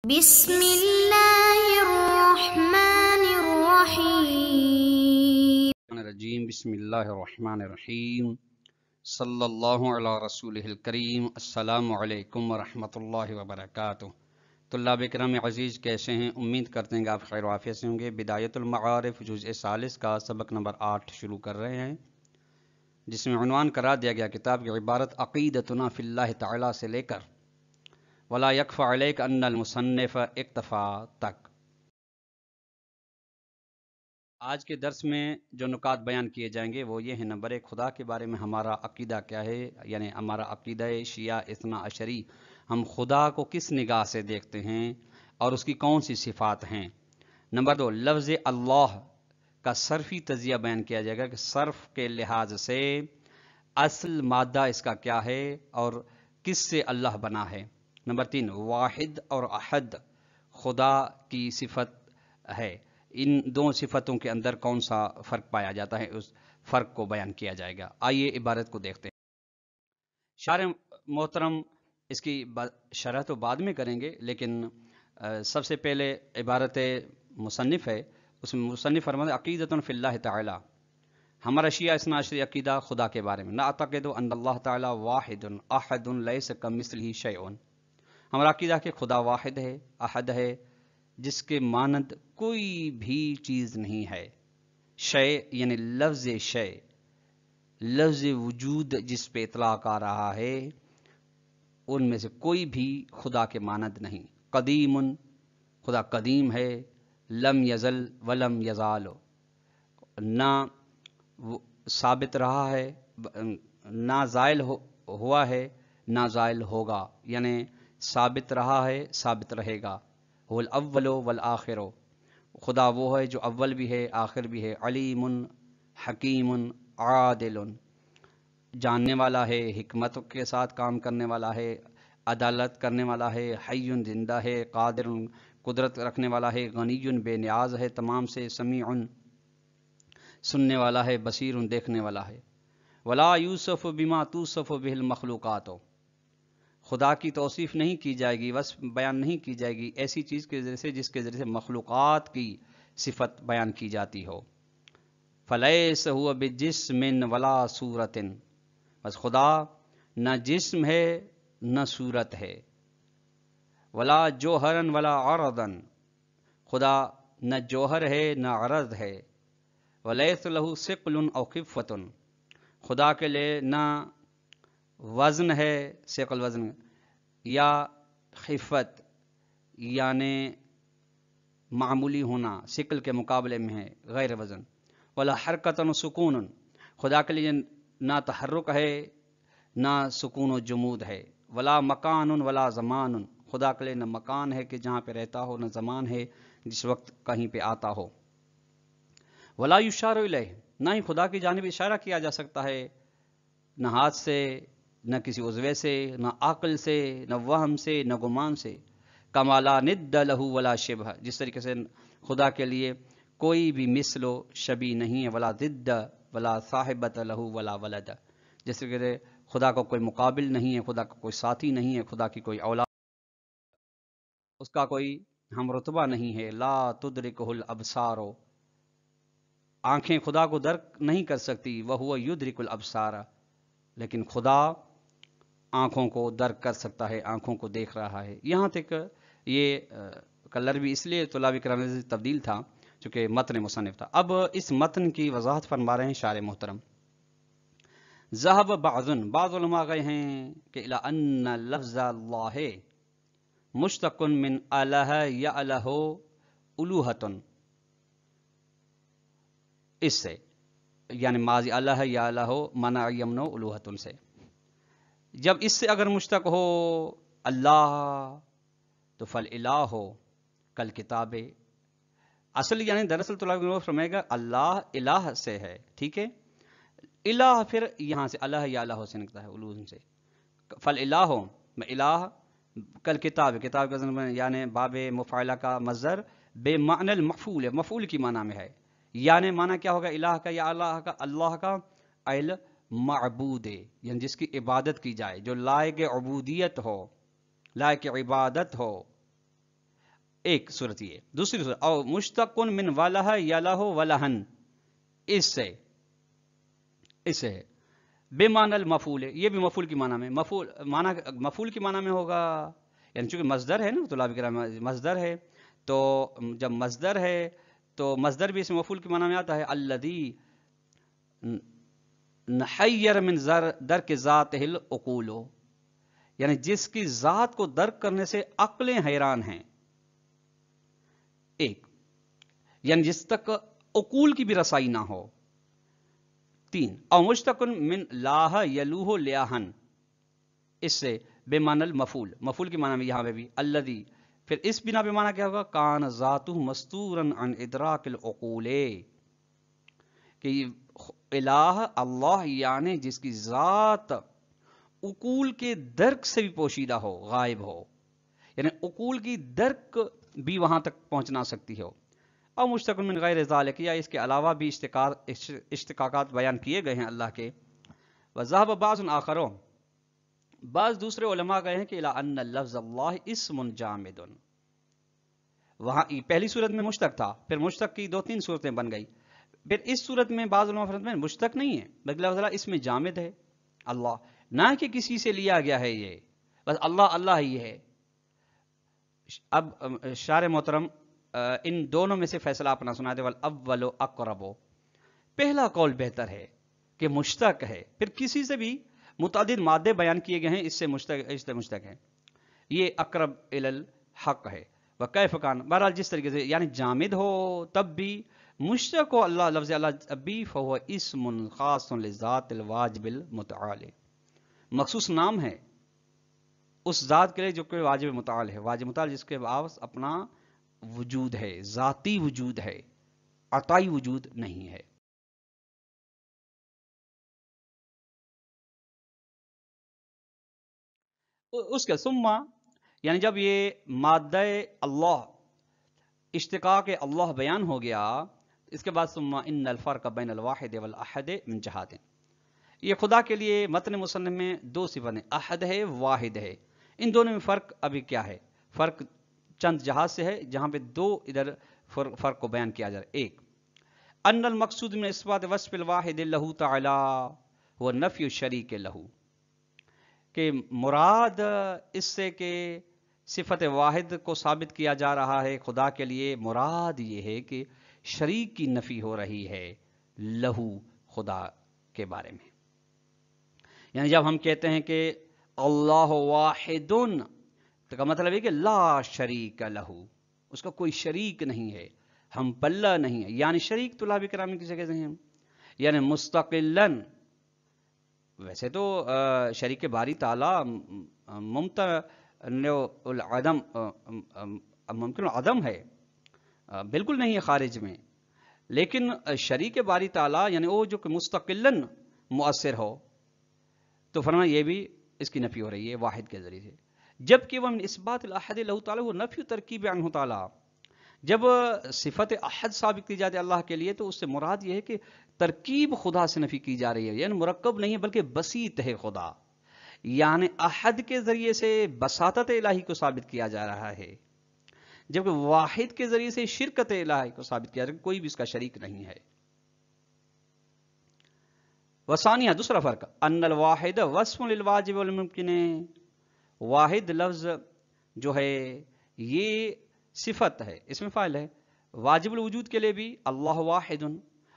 بسم اللہ الرحمن الرحیم بسم اللہ الرحمن الرحیم صلی اللہ علی رسولہ الکریم۔ السلام علیکم ورحمۃ اللہ وبرکاتہ۔ طلاب کرام عزیز، کیسے ہیں؟ امید کرتے ہیں کہ آپ خیر و عافیت سے ہوں گے۔ بدایت المعارف جزء ثالث کا سبق نمبر 8 شروع کر رہے ہیں، جس میں عنوان قرار دیا گیا کتاب کی عبارت عقیدتنا فی اللہ تعالی سے لے کر ولا یکفی علیک ان المصنف اکتفا تک۔ آج کے درس میں جو نکات بیان کیے جائیں گے وہ یہ ہیں: نمبر 1، خدا کے بارے میں ہمارا عقیدہ کیا ہے، یعنی ہمارا عقیدہ شیعہ اثنا عشری، ہم خدا کو کس نگاہ سے دیکھتے ہیں اور اس کی کون سی صفات ہیں۔ نمبر 2، لفظ اللہ کا صرفی تجزیہ بیان کیا جائے گا کہ صرف کے لحاظ سے اصل مادہ اس کا کیا ہے اور کس سے اللہ بنا ہے۔ نمبر 3، واحد اور احد خدا کی صفت ہے، ان دو صفتوں کے اندر کون سا فرق پایا جاتا ہے، اس فرق کو بیان کیا جائے گا۔ آئیے عبارت کو دیکھتے ہیں۔ شارح محترم اس کی شرح تو بعد میں کریں گے، لیکن سب سے پہلے عبارت مصنف ہے، اس میں مصنف فرماتے ہیں عقیدۃ فی اللہ تعالی، ہمارا شیعہ اثنا عشری عقیدہ خدا کے بارے میں، نعتقد ان اللہ تعالی واحد احد لیس کمثلہ شیء، ہمارا عقیدہ کہ خدا واحد ہے، احد ہے، جس کے مانند کوئی بھی چیز نہیں ہے۔ شے یعنی لفظ شے، لفظ وجود جس پہ اطلاق آ رہا ہے، ان میں سے کوئی بھی خدا کے مانند نہیں۔ قدیم، خدا قدیم ہے، لم یزل ولم یزال، نہ ثابت رہا ہے، نہ زائل ہوا ہے، نہ زائل ہوگا، یعنی ثابت رہا ہے، ثابت رہے گا۔ هو الاول والآخر، خدا وہ ہے جو اول بھی ہے آخر بھی ہے۔ علیم حکیم عادل، جاننے والا ہے، حکمت کے ساتھ کام کرنے والا ہے، عدالت کرنے والا ہے، حی زندہ ہے، قادر قدرت رکھنے والا ہے، غنی بے نیاز ہے تمام سے، سمیع سننے والا ہے، بصیر دیکھنے والا ہے۔ ولا یوصف بما توصف به المخلوقات، خدا کی توصیف نہیں کی جائے گی، وصف بیان نہیں کی جائے گی ایسی چیز کے ذریعے سے جس کے ذریعے سے مخلوقات کی صفت بیان کی جاتی ہو۔ فلیس هو بجسم ولا صورت، بس خدا نہ جسم ہے نہ صورت ہے۔ ولا جوہرا ولا عرضا، خدا نہ جوہر ہے نہ عرض ہے۔ ولیس له ثقل او خفت، خدا کے لیے نہ وزن ہے، ثقل وزن، یا خفت یعنی معمولی ہونا، ثقل کے مقابلے میں ہے غیر وزن۔ ولا حرکت و سکون، خدا کے لیے نہ تحرک ہے نہ سکون و جمود ہے۔ ولا مکان ولا زمان، خدا کے لیے نہ مکان ہے کہ جہاں پہ رہتا ہو، نہ زمان ہے جس وقت کہیں پہ آتا ہو۔ ولا یشار الیہ، نہ ہی خدا کی جانب اشارہ کیا جا سکتا ہے، نہ ہاتھ سے، نہ کسی عضوے سے، نہ عقل سے، نہ وہم سے، نہ گمان سے۔ کما لا ند لہ ولا شبہ، جس طریقے سے خدا کے لیے کوئی بھی مثل و شبیہ نہیں ہے۔ ولا ضد ولا صاحبۃ لہ ولا ولد، جس طریقے سے خدا کو کوئی مقابل نہیں ہے، خدا کا کوئی ساتھی نہیں ہے، خدا کی کوئی اولاد، اس کا کوئی ہم رتبہ نہیں ہے۔ لا تدرکہ الابصار، آنکھیں خدا کو درک نہیں کر سکتی۔ وہو یدرک الابصار، لیکن خدا آنکھوں کو درک کر سکتا ہے، آنکھوں کو دیکھ رہا ہے۔ یہاں تک یہ کلر بھی اس لیے طلاب کرام سے تبدیل تھا چونکہ متن مصنف تھا۔ اب اس متن کی وضاحت فرما رہے ہیں شارح محترم۔ ذهب بعض علماء گئے ہیں کہ الی ان لفظ اللہ مشتق من الہ یالہ الوہۃ، اس سے یعنی ماضی الہ یالہ منع یمنع الوہۃ سے، جب اس سے اگر مشتق ہو اللہ تو فالالہ ہو کل کتاب، اصل یعنی دراصل طلاب علم فرمائے گا اللہ الہ سے ہے، ٹھیک ہے، الہ پھر یہاں سے الہ یا الہ سے نکلتا ہے الوہ سے، فالالہ ہو میں الہ کل کتاب، کتاب کا یعنی باب مفعلہ کا مصدر بے معنی المفعول، مفعول کی معنی میں ہے، یعنی معنی کیا ہوگا الہ کا یا اللہ کا معبود، یعنی جس کی عبادت کی جائے، جو لائق عبودیت ہو، لائق عبادت ہو، ایک صورت یہ. دوسری صورت او مشتقن من والہ یلہ ولہن، اس سے ہے بے معنی المفعول ہے، یہ بھی مفعول کی معنی میں، مفعول کی معنی میں ہوگا، یعنی چونکہ مصدر ہے نا طلاب کرام، مصدر ہے تو جب مصدر ہے تو مصدر بھی اس مفعول کی معنی میں آتا ہے. الذی نحیر من درک ذاتہ العقول، یعنی جس کی ذات کو درک کرنے سے عقلیں حیران ہیں. ایک یعنی جس تک عقول کی بھی رسائی نہ ہو. 3 او مشتقن من لاہ یلوہ لیاہن، اس سے بے معنی المفعول، مفعول کی معنی میں یہاں پہ بھی الذی، پھر اس بنا پہ معنی کیا ہوگا؟ کان ذاتہ مستورا عن ادراک العقول، کہ الہ اللہ یعنی جس کی ذات عقول کے درک سے بھی پوشیدہ ہو، غائب ہو، یعنی عقول کی درک بھی وہاں تک پہنچنا سکتی ہو. او مشتق من غیر ذالک، یا اس کے علاوہ بھی اشتقاقات بیان کیے گئے ہیں اللہ کے. وذهب بعض آخرون، بعض دوسرے علماء گئے ہیں کہ الی ان لفظ اللہ اسم جامد، وہاں پہلی صورت میں مشتق تھا، پھر مشتق کی 2-3 صورتیں بن گئی، پھر اس صورت میں بعض علماء فرماتے ہیں مشتق نہیں ہے بلکہ لفظ اللہ اس میں جامد ہے، اللہ، نہ کہ کسی سے لیا گیا ہے، یہ بس اللہ اللہ ہی ہے. اب شارح محترم ان دونوں میں سے فیصلہ اپنا سنا دے. والاول اقرب، پہلا قول بہتر ہے کہ مشتق ہے، پھر کسی سے بھی متعدد مادے بیان کیے گئے ہیں، اس سے مشتق ہے، یہ اقرب الی الحق ہے. وکیف کان، بہرحال جس طریقے سے یعنی جامد ہو تب بھی، مشتق ہو اللہ، لفظ اللہ اب بھی، فہو اسم خاص لذات الواجب المتعال، مخصوص نام ہے اس ذات کے لیے جو کہ واجب متعال ہے، واجب متعال جس کے پاس اپنا وجود ہے، ذاتی وجود ہے، عطائی وجود نہیں ہے. اس کے ثم، یعنی جب یہ مادہ اللہ، اشتقاق اللہ بیان ہو گیا، اس کے بعد ثم ان الفرق بین الواحد والاحد من جہات، یہ خدا کے لیے متن مصنف میں 2 صفتیں، احد ہے، واحد ہے، ان دونوں میں فرق ابھی کیا ہے؟ فرق چند جہات سے ہے، جہاں پہ 2 ادھر فرق کو بیان کیا جا رہا ہے. ایک، ان المقصود من اثبات وصف الواحد لہ تعالی وہ نفی الشریک لہ، کہ مراد اس سے کہ صفت واحد کو ثابت کیا جا رہا ہے خدا کے لیے، مراد یہ ہے کہ شریک کی نفی ہو رہی ہے لہو، خدا کے بارے میں. یعنی جب ہم کہتے ہیں کہ اللہ واحد، تو کا مطلب ہے کہ لا شریک لہو، اس کا کوئی شریک نہیں ہے، ہم پلہ نہیں ہے. یعنی شریک طلاب کرام کسے کہتے ہیں؟ یعنی مستقلاً، ویسے تو شریک باری تعالی ممتنع العدم، ممکن العدم ہے، بالکل نہیں ہے خارج میں، لیکن شریک باری تعالی یعنی وہ جو کہ مستقلاً مؤثر ہو، تو فرمایا یہ بھی اس کی نفی ہو رہی ہے واحد کے ذریعے سے. جبکہ وہ من اثبات الاحد لہ تعالی وہ نفی ترکیب عنہ تعالی، جب صفت احد ثابت کی جاتی ہے اللہ کے لیے تو اس سے مراد یہ ہے کہ ترکیب خدا سے نفی کی جا رہی ہے، یعنی مرکب نہیں ہے بلکہ بسیط ہے خدا، یعنی احد کے ذریعے سے بساطت الہی کو ثابت کیا جا رہا ہے، جبکہ واحد کے ذریعے سے شرکت الہی کو ثابت کیا جا رہا ہے، کوئی بھی اس کا شریک نہیں ہے. وثانیہ، دوسرا فرق، ان الواحد وصف للواجب والممکن، واحد لفظ جو ہے یہ صفت ہے، اس میں فاعل ہے، واجب الوجود کے لیے بھی اللہ واحد،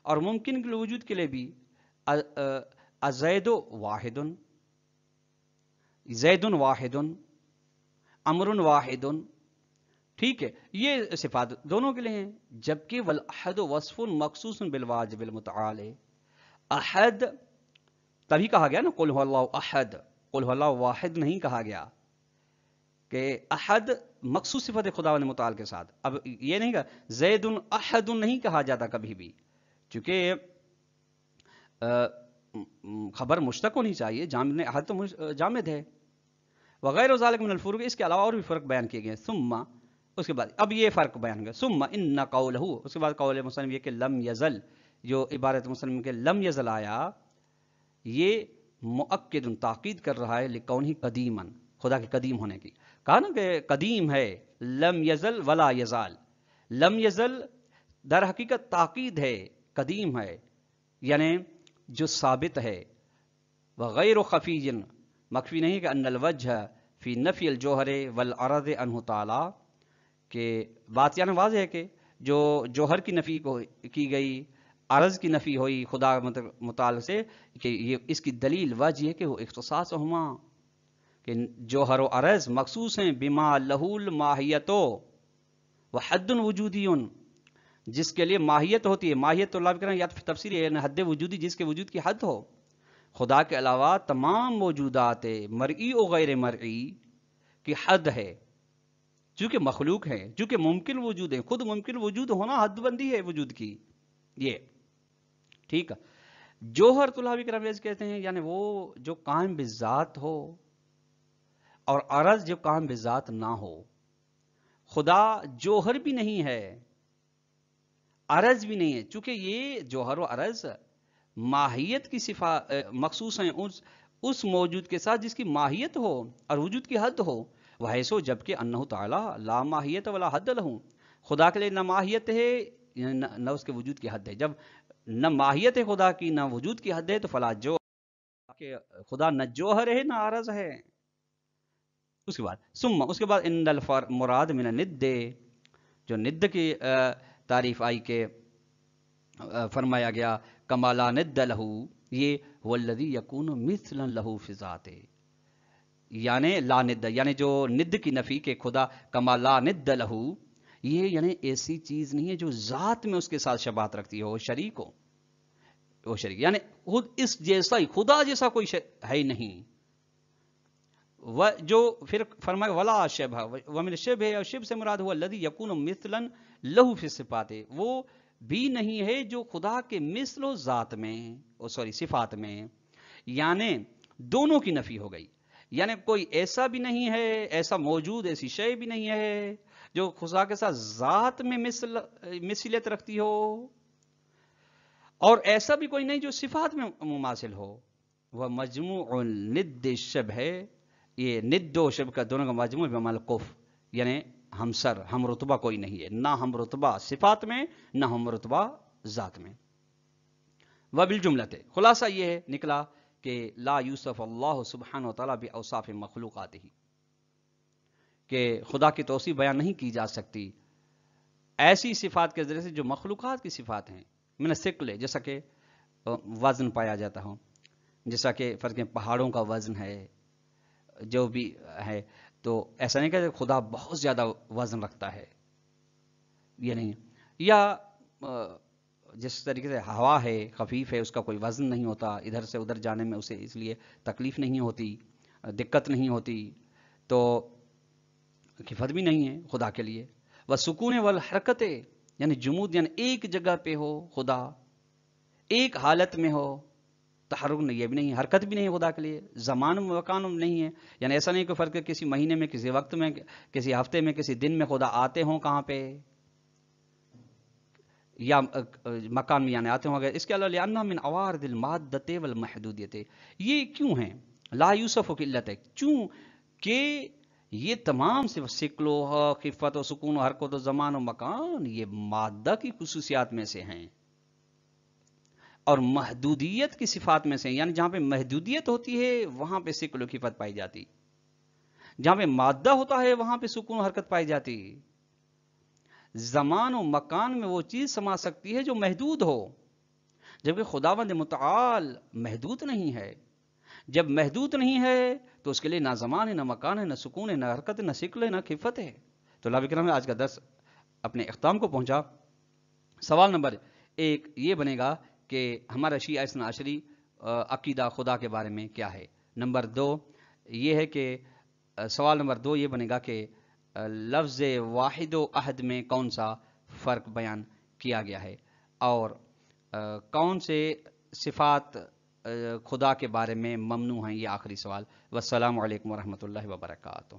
اور ممکن الوجود کے لیے بھی زید واحد، زید واحد، امر واحد. ٹھیک ہے، یہ صفات دونوں کے لیے ہیں. جبکہ والاحد وصف مخصوص بالواجب المتعال، احد تبھی کہا گیا نا قل هو اللہ احد، قل هو اللہ واحد نہیں کہا گیا، کہ احد مخصوص صفت خداوند متعال کے ساتھ. اب یہ نہیں کہا زید احد نہیں کہا جاتا کبھی بھی، چونکہ خبر مشتق ہونی چاہیے، جامد نے احد تو جامد ہے. وغیر ذالک من الفروق، اس کے علاوہ اور بھی فرق بیان کیے گئے. ثم، اس کے بعد اب یہ فرق بیان گیا. ثم ان قولہ، اس کے بعد قول مسلم یہ کہ لم یزل، جو عبارت مسلم کے لم یزل آیا، یہ مؤکد تاکید کر رہا ہے لکونہ قدیما، خدا کے قدیم ہونے کی. کہا نا کہ قدیم ہے، لم یزل ولا یزال. لم یزل در حقیقت تاکید ہے، قدیم ہے یعنی جو ثابت ہے. وغیر خفی مخفی نہیں کہ ان الوجہ فی نفی الجوہر والعرض عنہ تعالی، کہ بات یعنی واضح ہے کہ جو جوہر کی نفی کی گئی، عرض کی نفی ہوئی خدا متعال سے، کہ یہ اس کی دلیل وجہ ہے کہ وہ اختصاص ہما، کہ جوہر و عرض مخصوص ہیں بما لہو الماہیت و حد وجودی، جس کے لیے ماہیت ہوتی ہے. ماہیت تو اللہ کریں یا تفسیر ہے حد وجودی، جس کے وجود کی حد ہو. خدا کے علاوہ تمام موجودات مرئی و غیر مرئی کی حد ہے، چونکہ مخلوق ہیں، چونکہ ممکن وجود ہے. خود ممکن وجود ہونا حد بندی ہے وجود کی. یہ ٹھیک ہے. جوہر طلاب کرام کہتے ہیں یعنی وہ جو قائم بذات ہو، اور عرض جو قائم بذات نہ ہو. خدا جوہر بھی نہیں ہے، عرض بھی نہیں ہے، چونکہ یہ جوہر و عرض ماہیت کی صفات مخصوص ہیں اس موجود کے ساتھ جس کی ماہیت ہو اور وجود کی حد ہو. وحیثو جبکہ انہ تعالی لا ماہیت ولا حد لہو، خدا کے لیے نہ ماہیت ہے نہ اس کے وجود کی حد ہے. جب نہ ماہیت ہے خدا کی نہ وجود کی حد ہے تو فلا جو کہ خدا نہ جوہر ہے نہ عرض ہے. اس کے بعد ثم اس کے بعد ان المراد من الند، جو ند کی تعریف آئی کہ فرمایا گیا کما لا ند لہو، یہ والذی یکون مثلا لہو فی ذاتہ، یعنی لا ند یعنی جو ند کی نفی کہ خدا کما لا ند لہو، یہ یعنی ایسی چیز نہیں ہے جو ذات میں اس کے ساتھ شباہت رکھتی ہو، شریک ہو. وہ شریک یعنی خود اس جیسا ہی، خدا جیسا کوئی ہے ہی نہیں. جو پھر فرمائے ولا شبہ ومن الشبہ، اور شبہ سے مراد ہوا الذی یکون مثلا لہو فی صفات، وہ بھی نہیں ہے جو خدا کے مثل و ذات میں صفات میں، یعنی دونوں کی نفی ہو گئی. یعنی کوئی ایسا بھی نہیں ہے، ایسا موجود ایسی شے بھی نہیں ہے جو خدا کے ساتھ ذات میں مثلیت رکھتی ہو، اور ایسا بھی کوئی نہیں جو صفات میں مماثل ہو. وہ مجموع الند شبہ ہے، یہ ند و شبہ کا دونوں کا مجموع بمعنی القف، یعنی ہمسر ہم رتبہ کوئی نہیں ہے، نہ ہم رتبہ صفات میں نہ ہم رتبہ ذات میں. وبالجملہ خلاصہ یہ ہے نکلا کہ لا یوصف اللہ سبحانہ و تعالیٰ باوصاف مخلوقاتہ، کہ خدا کی توصیف بیان نہیں کی جا سکتی ایسی صفات کے ذریعے سے جو مخلوقات کی صفات ہیں. من الثقل، جیسا کہ وزن پایا جاتا ہو، جیسا کہ فرض کے پہاڑوں کا وزن ہے جو بھی ہے، تو ایسا نہیں کہ خدا بہت زیادہ وزن رکھتا ہے، یہ نہیں. یا جس طریقے سے ہوا ہے خفیف ہے، اس کا کوئی وزن نہیں ہوتا، ادھر سے ادھر جانے میں اسے اس لیے تکلیف نہیں ہوتی، دقت نہیں ہوتی، تو خفت بھی نہیں ہے خدا کے لیے. وہ سکون والحرکت، یعنی جمود یعنی ایک جگہ پہ ہو خدا، ایک حالت میں ہو، تحرک نہیں، یہ بھی نہیں، حرکت بھی نہیں ہے خدا کے لیے، زمان و مکان نہیں ہے. یعنی ایسا نہیں کہ فرق ہے کسی مہینے میں، کسی وقت میں، کسی ہفتے میں، کسی دن میں خدا آتے ہوں کہاں پہ، یا مکان میں یعنی آتے ہوں. اگر اس کے علاوہ لأنہ من عوارض المادۃ والمحدودیت، یہ کیوں ہیں لا یوصف کی علت ہے، چوں کہ یہ تمام صرف ثقل و خفت و سکون و حرکت و زمان و مکان یہ مادہ کی خصوصیات میں سے ہیں، اور محدودیت کی صفات میں سے ہیں. یعنی جہاں پہ محدودیت ہوتی ہے وہاں پہ ثقل و خفت پائی جاتی، جہاں پہ مادہ ہوتا ہے وہاں پہ سکون و حرکت پائی جاتی. زمان و مکان میں وہ چیز سما سکتی ہے جو محدود ہو، جبکہ خداوند متعال محدود نہیں ہے. جب محدود نہیں ہے تو اس کے لیے نہ زمان ہے، نہ مکان ہے، نہ سکون ہے، نہ حرکت ہے، نہ ثقل ہے، نہ خفت ہے. تو اللہ کرام آج کا درس اپنے اختتام کو پہنچا. سوال نمبر 1 یہ بنے گا کہ ہمارا شیعہ اثنا عشری عقیدہ خدا کے بارے میں کیا ہے. نمبر 2 یہ ہے کہ سوال نمبر 2 یہ بنے گا کہ لفظ واحد و احد میں کون سا فرق بیان کیا گیا ہے، اور کون سے صفات خدا کے بارے میں ممنوع ہیں. یہ آخری سوال. والسلام علیکم ورحمۃ اللہ وبرکاتہ.